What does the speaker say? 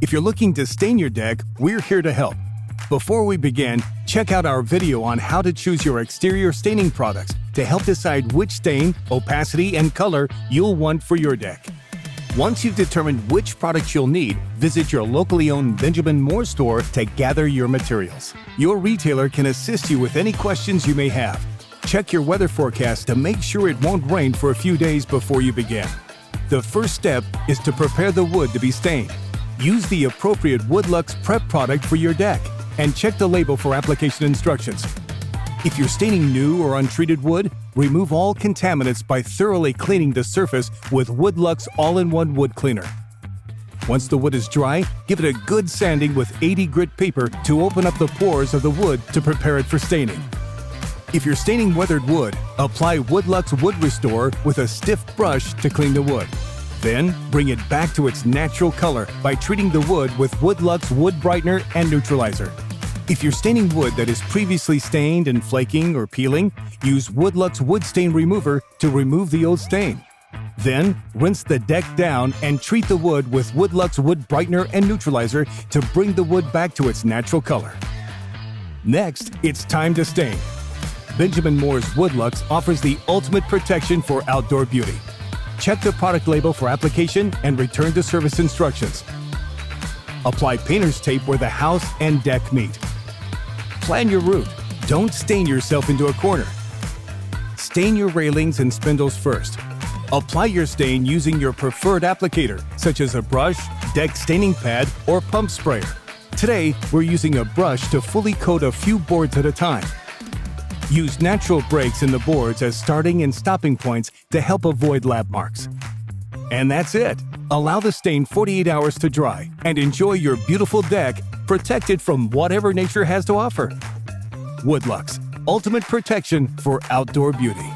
If you're looking to stain your deck, we're here to help. Before we begin, check out our video on how to choose your exterior staining products to help decide which stain, opacity, and color you'll want for your deck. Once you've determined which products you'll need, visit your locally owned Benjamin Moore store to gather your materials. Your retailer can assist you with any questions you may have. Check your weather forecast to make sure it won't rain for a few days before you begin. The first step is to prepare the wood to be stained. Use the appropriate Woodluxe prep product for your deck and check the label for application instructions. If you're staining new or untreated wood, remove all contaminants by thoroughly cleaning the surface with Woodluxe All-in-One Wood Cleaner. Once the wood is dry, give it a good sanding with 80 grit paper to open up the pores of the wood to prepare it for staining. If you're staining weathered wood, apply Woodluxe Wood Restorer with a stiff brush to clean the wood. Then, bring it back to its natural color by treating the wood with Woodluxe Wood Brightener and Neutralizer. If you're staining wood that is previously stained and flaking or peeling, use Woodluxe Wood Stain Remover to remove the old stain. Then, rinse the deck down and treat the wood with Woodluxe Wood Brightener and Neutralizer to bring the wood back to its natural color. Next, it's time to stain. Benjamin Moore's Woodluxe offers the ultimate protection for outdoor beauty. Check the product label for application and return to service instructions. Apply painter's tape where the house and deck meet. Plan your route. Don't stain yourself into a corner. Stain your railings and spindles first. Apply your stain using your preferred applicator, such as a brush, deck staining pad, or pump sprayer. Today, we're using a brush to fully coat a few boards at a time. Use natural breaks in the boards as starting and stopping points to help avoid lap marks. And that's it. Allow the stain 48 hours to dry and enjoy your beautiful deck protected from whatever nature has to offer. Woodluxe, ultimate protection for outdoor beauty.